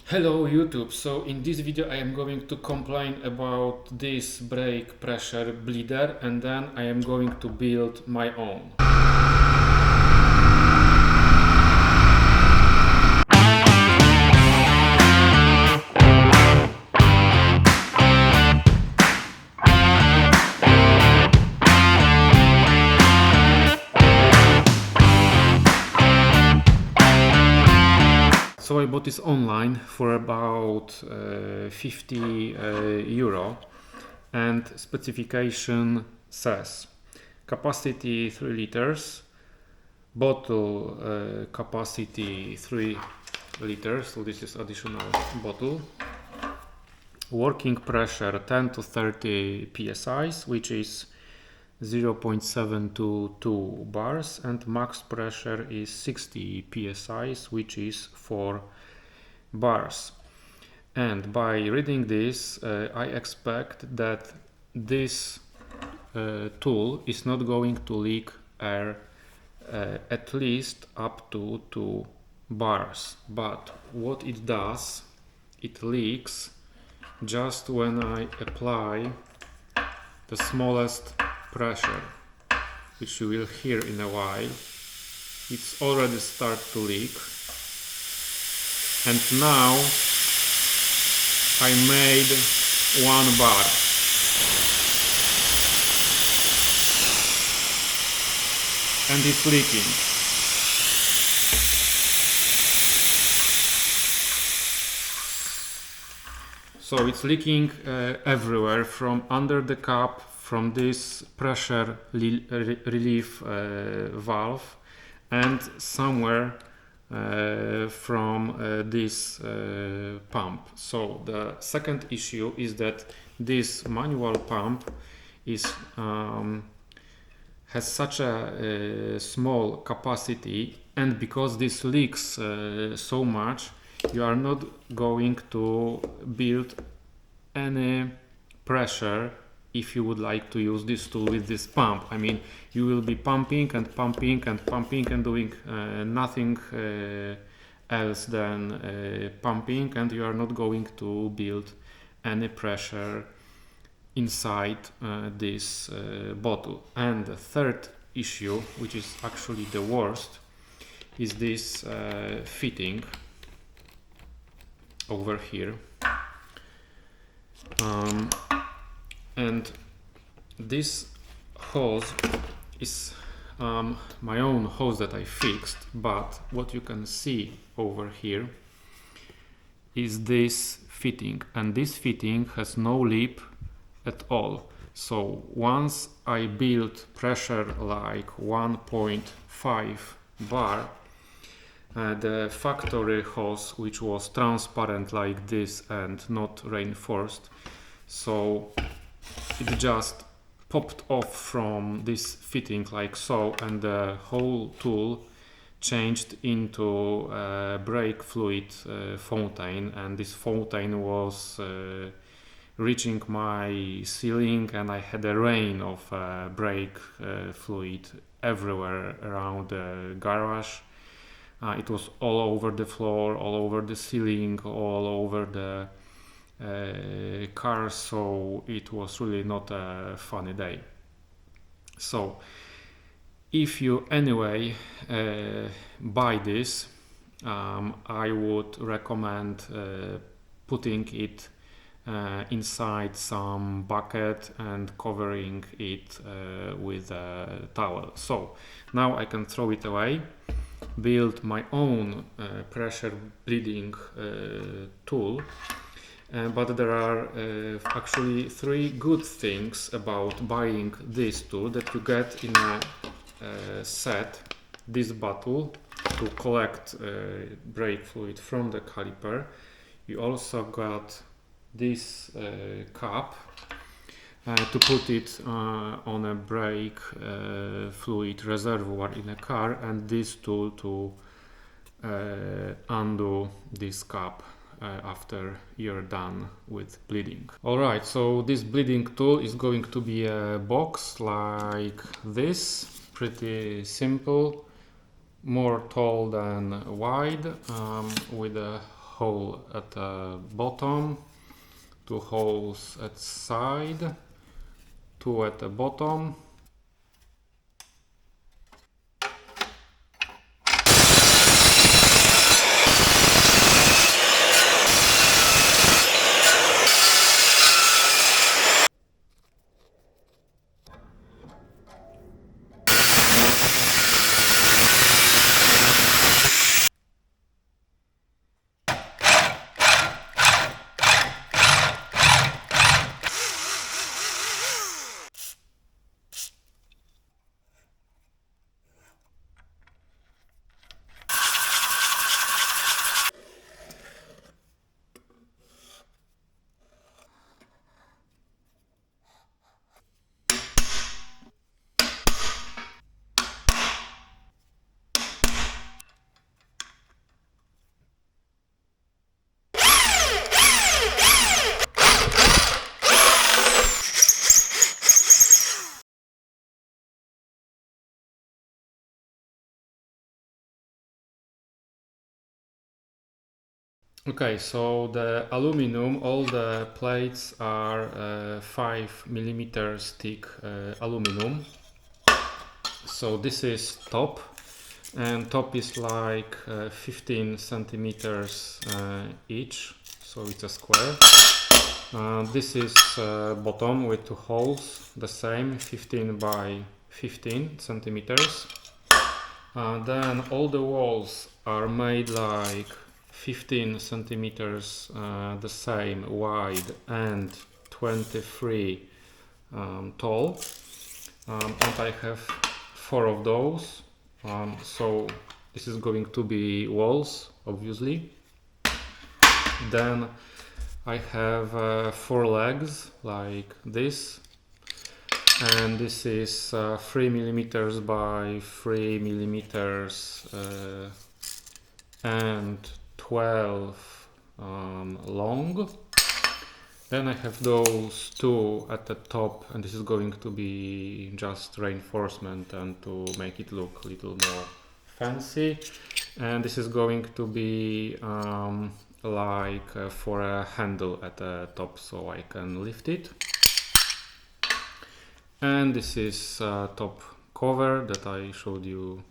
Hello YouTube, so in this video I am going to complain about this brake pressure bleeder and then I am going to build my own. So I bought this online for about 50 euro, and specification says capacity 3 liters, bottle capacity 3 liters, so this is additional bottle, working pressure 10 to 30 psi, which is 0.722 bars, and max pressure is 60 psi, which is 4 bars. And by reading this, I expect that this tool is not going to leak air at least up to 2 bars. But what it does, it leaks just when I apply the smallest pressure, which you will hear in a while. It's already start to leak, and now I made 1 bar. And it's leaking. So it's leaking everywhere, from under the cap, from this pressure relief valve, and somewhere from this pump. So the second issue is that this manual pump is has such a small capacity, and because this leaks so much, you are not going to build any pressure if you would like to use this tool with this pump. I mean, you will be pumping and pumping and pumping and doing nothing else than pumping, and you are not going to build any pressure inside this bottle. And the third issue, which is actually the worst, is this fitting over here. And this hose is my own hose that I fixed, but what you can see over here is this fitting, and this fitting has no lip at all. So once I build pressure like 1.5 bar, the factory hose, which was transparent like this and not reinforced, so it just popped off from this fitting like so, and the whole tool changed into a brake fluid fountain, and this fountain was reaching my ceiling, and I had a rain of brake fluid everywhere around the garage. It was all over the floor, all over the ceiling, all over the car, so it was really not a funny day. So if you anyway buy this, I would recommend putting it inside some bucket and covering it with a towel. So now I can throw it away, build my own pressure bleeding tool. But there are actually 3 good things about buying this tool that you get in a set. This bottle to collect brake fluid from the caliper. You also got this cap to put it on a brake fluid reservoir in a car, and this tool to undo this cap after you're done with bleeding. Alright, so this bleeding tool is going to be a box like this, pretty simple, more tall than wide, with a hole at the bottom, 2 holes at side, 2 at the bottom. Okay, so the aluminum, all the plates are 5 millimeters thick aluminum. So this is top, and top is like 15 centimeters each, so it's a square. This is bottom with 2 holes, the same, 15 by 15 centimeters. Then all the walls are made like 15 centimeters the same wide and 23 tall, and I have 4 of those, so this is going to be walls, obviously. Then I have 4 legs like this, and this is 3 millimeters by 3 millimeters and 12 long. Then I have those 2 at the top, and this is going to be just reinforcement and to make it look a little more fancy. And this is going to be like for a handle at the top, so I can lift it. And this is top cover that I showed you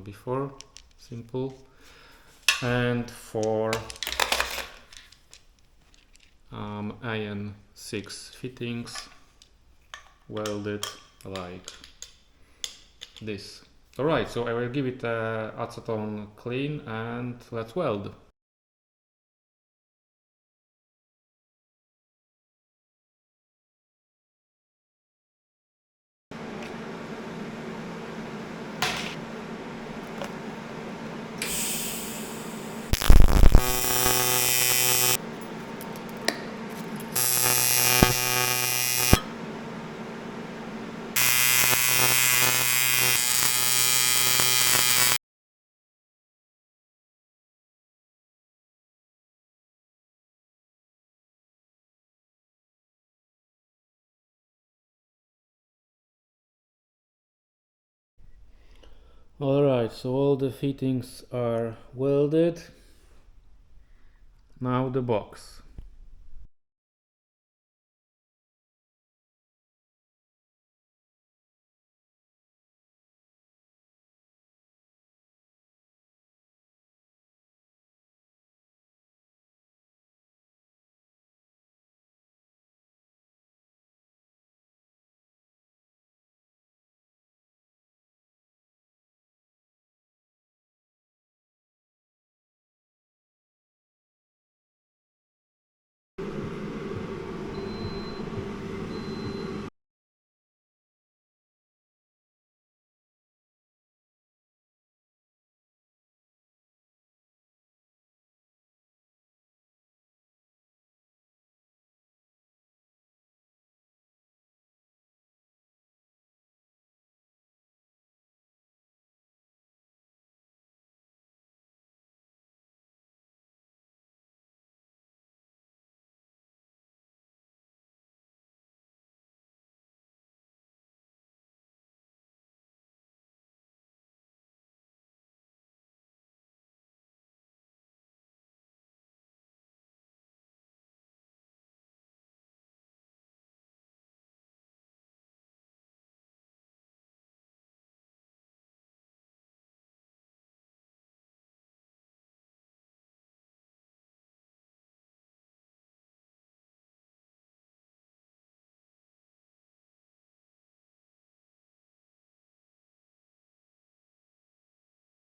before, simple. And for iron 6 fittings welded like this. Alright, so I will give it a acetone clean and let's weld. Alright, so all the fittings are welded. Now the box.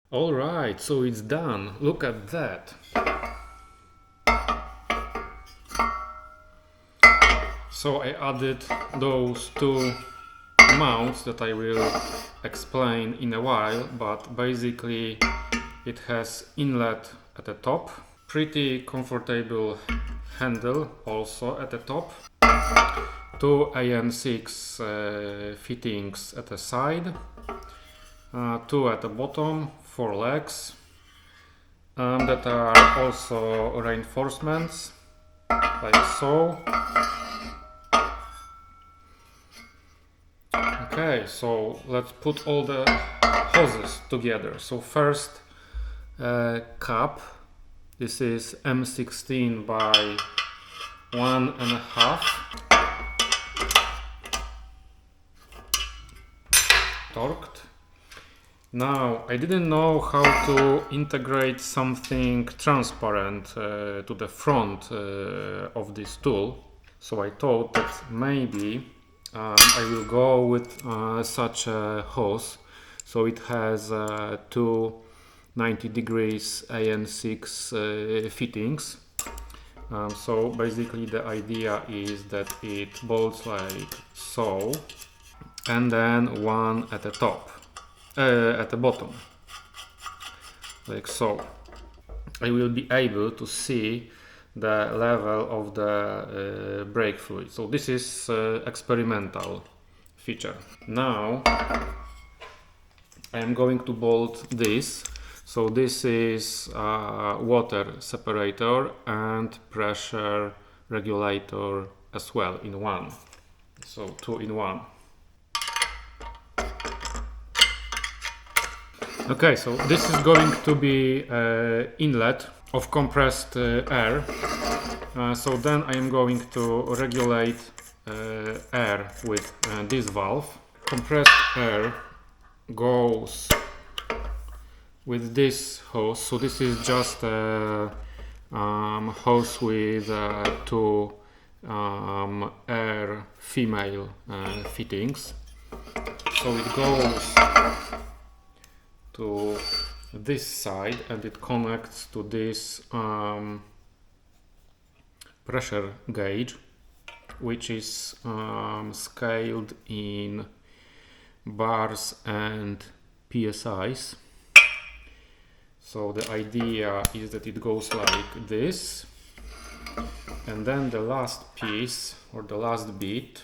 Alright, so it's done. Look at that. So I added those two mounts that I will explain in a while, but basically it has inlet at the top, pretty comfortable handle also at the top, two AN6 fittings at the side, two at the bottom, 4 legs that are also reinforcements like so. Okay, so let's put all the hoses together. So first cap, this is M16 by 1.5 torqued. Now I didn't know how to integrate something transparent to the front of this tool, so I thought that maybe I will go with such a hose. So it has two 90 degrees AN6 fittings. So basically the idea is that it bolts like so, and then one at the top, at the bottom, like so. I will be able to see the level of the brake fluid. So this is experimental feature. Now I am going to bolt this. So this is water separator and pressure regulator as well in one. So 2 in 1. Okay, so this is going to be inlet of compressed air. So then I am going to regulate air with this valve. Compressed air goes with this hose. So this is just a hose with two air female fittings. So it goes to this side and it connects to this pressure gauge, which is scaled in bars and PSIs. So the idea is that it goes like this, and then the last piece or the last bit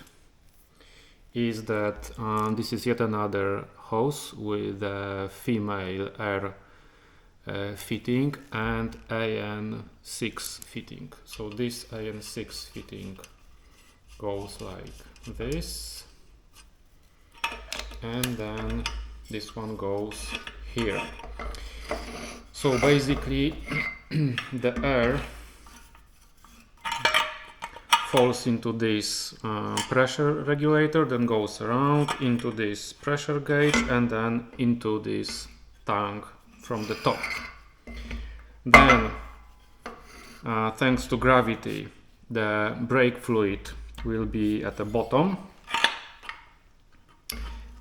is that this is yet another hose with a female air fitting and AN6 fitting. So this AN6 fitting goes like this, and then this one goes here. So basically the air falls into this pressure regulator, then goes around into this pressure gauge and then into this tank from the top. Then thanks to gravity, the brake fluid will be at the bottom,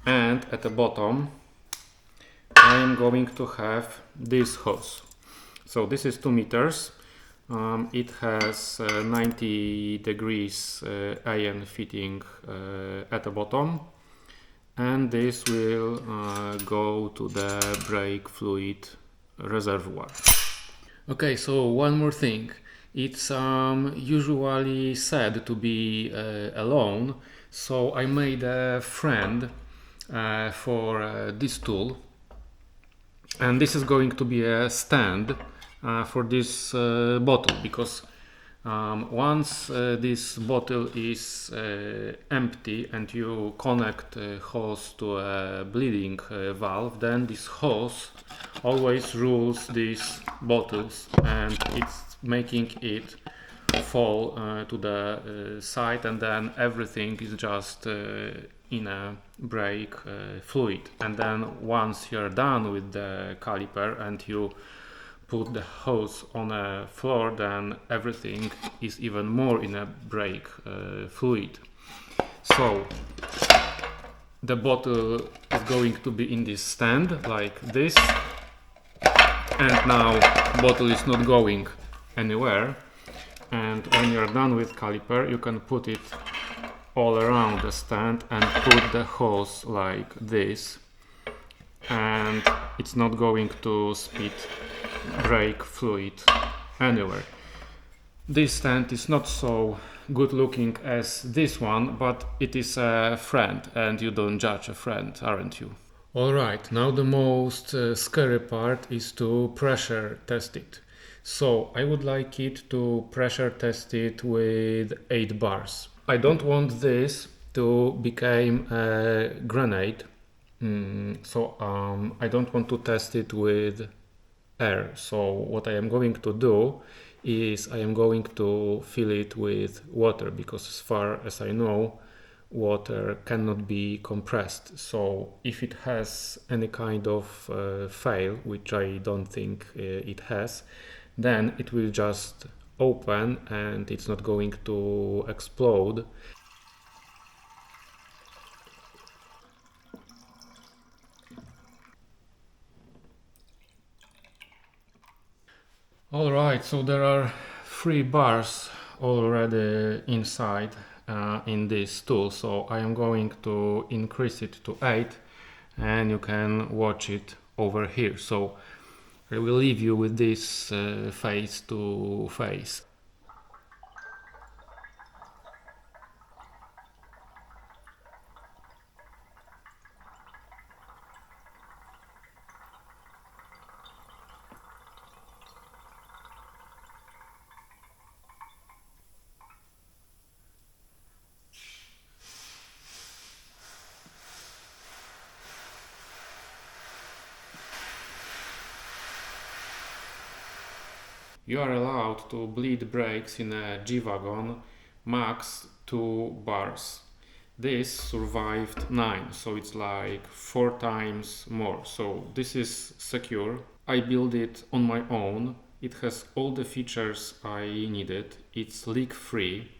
and at the bottom I am going to have this hose. So this is 2 meters. It has 90 degrees AN fitting at the bottom, and this will go to the brake fluid reservoir. Okay, so one more thing. It's usually said to be alone, so I made a friend for this tool, and this is going to be a stand for this bottle, because once this bottle is empty and you connect a hose to a bleeding valve, then this hose always rules these bottles and it's making it fall to the side, and then everything is just in a brake fluid. And then once you're done with the caliper and you put the hose on a floor, then everything is even more in a brake fluid. So the bottle is going to be in this stand like this, and now bottle is not going anywhere. And when you're done with caliper, you can put it all around the stand and put the hose like this, and it's not going to spit brake fluid anywhere. This stand is not so good looking as this one, but it is a friend, and you don't judge a friend, aren't you? Alright, now the most scary part is to pressure test it. So I would like it to pressure test it with 8 bars. I don't want this to become a grenade, so I don't want to test it with air. So what I am going to do is I am going to fill it with water, because as far as I know, water cannot be compressed. So if it has any kind of fail, which I don't think it has, then it will just open and it's not going to explode. Alright, so there are 3 bars already inside in this tool, so I am going to increase it to 8, and you can watch it over here. So I will leave you with this face to face. You are allowed to bleed brakes in a G-Wagon max 2 bars. This survived 9, so it's like 4 times more. So this is secure. I built it on my own. It has all the features I needed. It's leak free.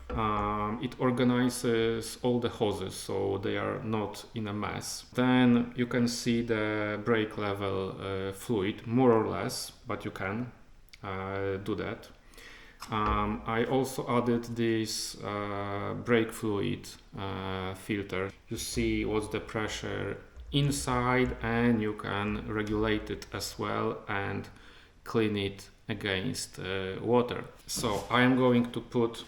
It organizes all the hoses so they are not in a mess. Then you can see the brake level fluid, more or less, but you can do that. I also added this brake fluid filter. You see what's the pressure inside, and you can regulate it as well and clean it against water. So I am going to put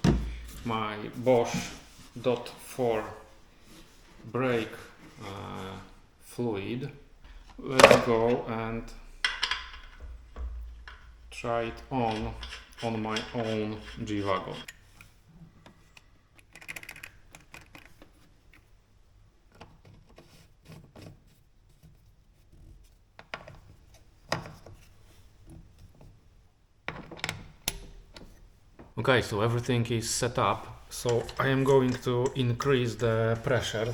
my Bosch .4 brake fluid. Let's go and try it on my own G-Wagon. Okay, so everything is set up. So I am going to increase the pressure,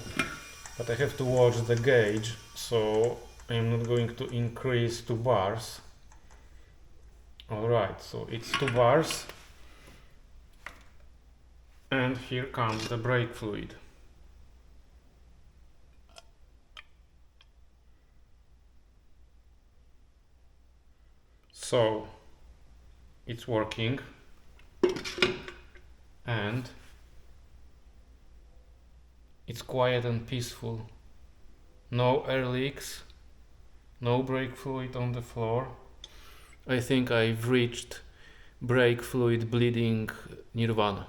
but I have to watch the gauge, so I am not going to increase 2 bars. Alright, so it's 2 bars, and here comes the brake fluid. So it's working, and it's quiet and peaceful. No air leaks, no brake fluid on the floor. I think I've reached brake fluid bleeding nirvana.